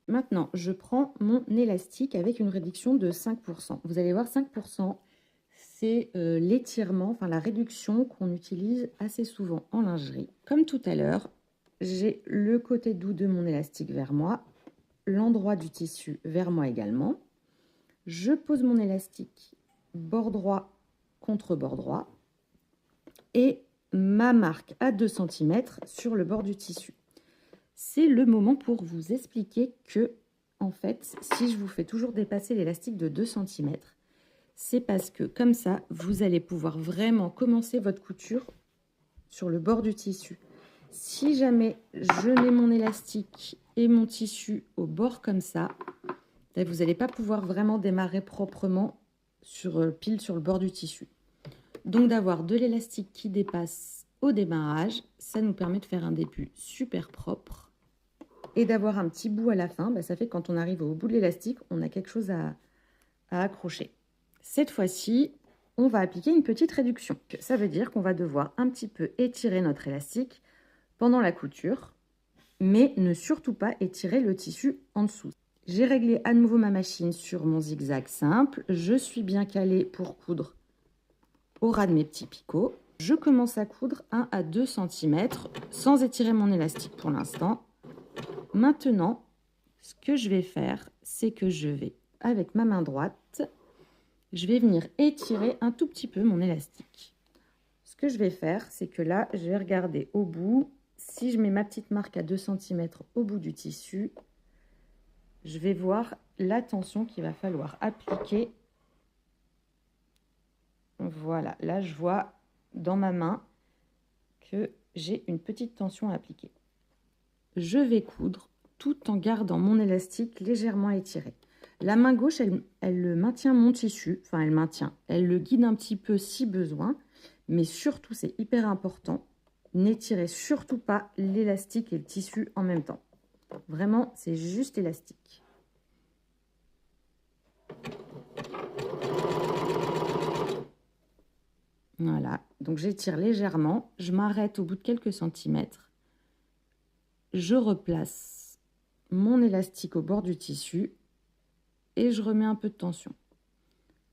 Maintenant, je prends mon élastique avec une réduction de 5%. Vous allez voir, 5%, c'est l'étirement, enfin la réduction qu'on utilise assez souvent en lingerie. Comme tout à l'heure, j'ai le côté doux de mon élastique vers moi, l'endroit du tissu vers moi également. Je pose mon élastique bord droit contre bord droit et ma marque à 2 cm sur le bord du tissu. C'est le moment pour vous expliquer que, en fait, si je vous fais toujours dépasser l'élastique de 2 cm, c'est parce que comme ça, vous allez pouvoir vraiment commencer votre couture sur le bord du tissu. Si jamais je mets mon élastique et mon tissu au bord comme ça, vous n'allez pas pouvoir vraiment démarrer proprement pile sur le bord du tissu. Donc d'avoir de l'élastique qui dépasse au démarrage, ça nous permet de faire un début super propre. Et d'avoir un petit bout à la fin, ça fait que quand on arrive au bout de l'élastique, on a quelque chose à accrocher. Cette fois-ci, on va appliquer une petite réduction. Ça veut dire qu'on va devoir un petit peu étirer notre élastique pendant la couture, mais ne surtout pas étirer le tissu en dessous. J'ai réglé à nouveau ma machine sur mon zigzag simple. Je suis bien calée pour coudre au ras de mes petits picots. Je commence à coudre 1 à 2 cm sans étirer mon élastique pour l'instant. Maintenant, ce que je vais faire, c'est que je vais, avec ma main droite, je vais venir étirer un tout petit peu mon élastique. Ce que je vais faire, c'est que là, je vais regarder au bout. Si je mets ma petite marque à 2 cm au bout du tissu, je vais voir la tension qu'il va falloir appliquer. Voilà, là, je vois dans ma main que j'ai une petite tension à appliquer. Je vais coudre tout en gardant mon élastique légèrement étiré. La main gauche, elle maintient mon tissu, enfin elle le guide un petit peu si besoin, mais surtout, c'est hyper important, n'étirez surtout pas l'élastique et le tissu en même temps. Vraiment, c'est juste élastique. Voilà, donc j'étire légèrement, je m'arrête au bout de quelques centimètres, je replace mon élastique au bord du tissu et je remets un peu de tension.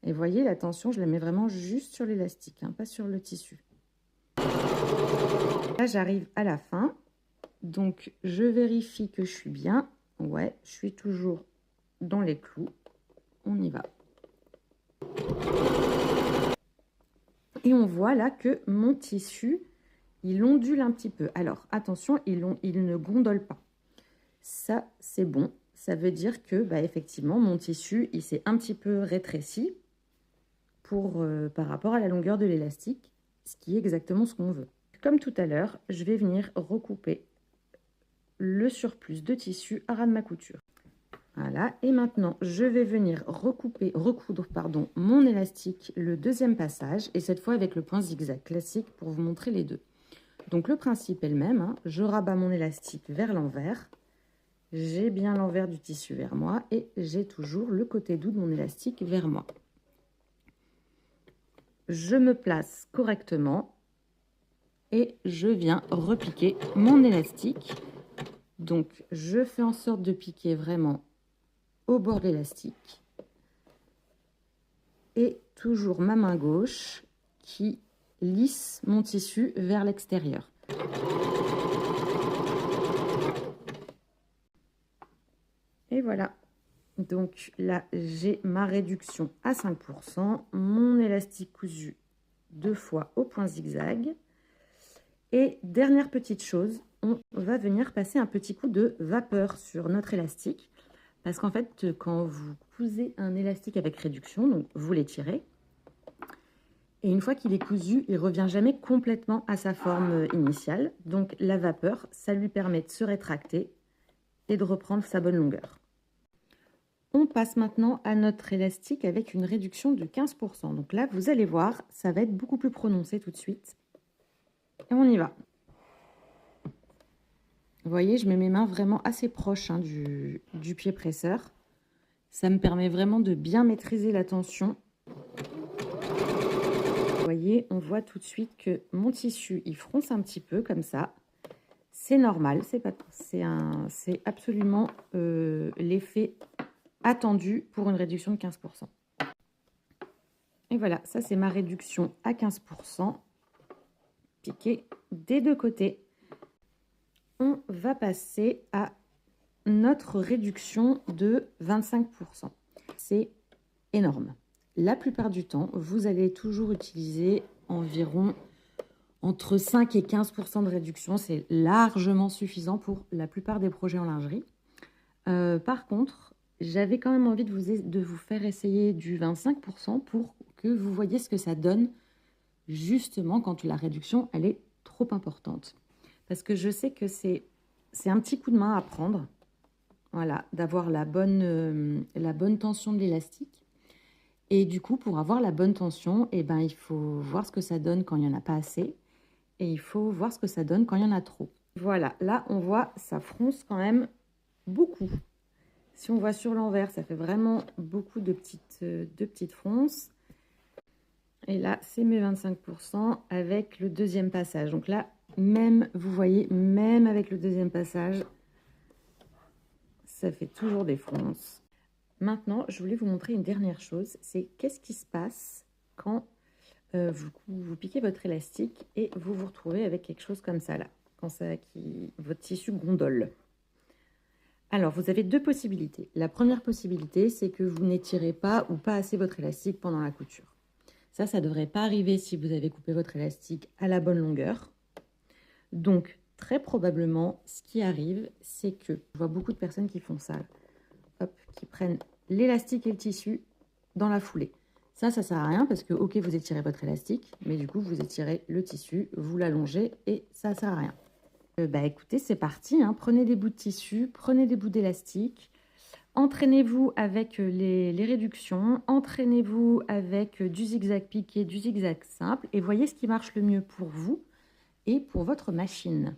Et vous voyez, la tension, je la mets vraiment juste sur l'élastique, pas sur le tissu. Là, j'arrive à la fin, donc je vérifie que je suis bien. Ouais, je suis toujours dans les clous. On y va. Et on voit là que mon tissu, il ondule un petit peu. Alors, attention, il ne gondole pas. Ça, c'est bon. Ça veut dire que, effectivement, mon tissu, il s'est un petit peu rétréci par rapport à la longueur de l'élastique, ce qui est exactement ce qu'on veut. Comme tout à l'heure, je vais venir recouper le surplus de tissu à ras de ma couture. Voilà, et maintenant, je vais venir recoudre mon élastique, le deuxième passage, et cette fois avec le point zigzag classique pour vous montrer les deux. Donc le principe est le même, je rabats mon élastique vers l'envers, j'ai bien l'envers du tissu vers moi, et j'ai toujours le côté doux de mon élastique vers moi. Je me place correctement, et je viens repiquer mon élastique. Donc, je fais en sorte de piquer vraiment au bord de l'élastique. Et toujours ma main gauche qui lisse mon tissu vers l'extérieur. Et voilà. Donc là, j'ai ma réduction à 5%, mon élastique cousu 2 fois au point zigzag. Et dernière petite chose, on va venir passer un petit coup de vapeur sur notre élastique. Parce qu'en fait, quand vous cousez un élastique avec réduction, donc vous l'étirez, et une fois qu'il est cousu, il ne revient jamais complètement à sa forme initiale. Donc la vapeur, ça lui permet de se rétracter et de reprendre sa bonne longueur. On passe maintenant à notre élastique avec une réduction de 15%. Donc là, vous allez voir, ça va être beaucoup plus prononcé tout de suite. Et on y va. Vous voyez, je mets mes mains vraiment assez proches du pied presseur. Ça me permet vraiment de bien maîtriser la tension. Vous voyez, on voit tout de suite que mon tissu, il fronce un petit peu comme ça. C'est normal, c'est absolument l'effet attendu pour une réduction de 15%. Et voilà, ça c'est ma réduction à 15%, piquée des deux côtés. On va passer à notre réduction de 25%. C'est énorme. La plupart du temps, vous allez toujours utiliser environ entre 5 et 15% de réduction. C'est largement suffisant pour la plupart des projets en lingerie. Par contre, j'avais quand même envie de vous faire essayer du 25% pour que vous voyez ce que ça donne justement quand la réduction elle est trop importante. Parce que je sais que c'est un petit coup de main à prendre, voilà, d'avoir la bonne tension de l'élastique. Et du coup, pour avoir la bonne tension, eh ben, il faut voir ce que ça donne quand il n'y en a pas assez. Et il faut voir ce que ça donne quand il y en a trop. Voilà, là, on voit, ça fronce quand même beaucoup. Si on voit sur l'envers, ça fait vraiment beaucoup de petites fronces. Et là, c'est mes 25% avec le deuxième passage. Donc là, même, vous voyez, même avec le deuxième passage, ça fait toujours des fronces. Maintenant, je voulais vous montrer une dernière chose. C'est qu'est-ce qui se passe quand vous piquez votre élastique et vous vous retrouvez avec quelque chose comme ça là. Quand votre tissu gondole. Alors, vous avez deux possibilités. La première possibilité, c'est que vous n'étirez pas ou pas assez votre élastique pendant la couture. Ça ne devrait pas arriver si vous avez coupé votre élastique à la bonne longueur. Donc, très probablement, ce qui arrive, c'est que je vois beaucoup de personnes qui font ça. Hop, qui prennent l'élastique et le tissu dans la foulée. Ça ne sert à rien parce que, ok, vous étirez votre élastique, mais du coup, vous étirez le tissu, vous l'allongez et ça ne sert à rien. Écoutez, c'est parti, hein. Prenez des bouts de tissu, prenez des bouts d'élastique, entraînez-vous avec les réductions, entraînez-vous avec du zigzag piqué, du zigzag simple et voyez ce qui marche le mieux pour vous et pour votre machine.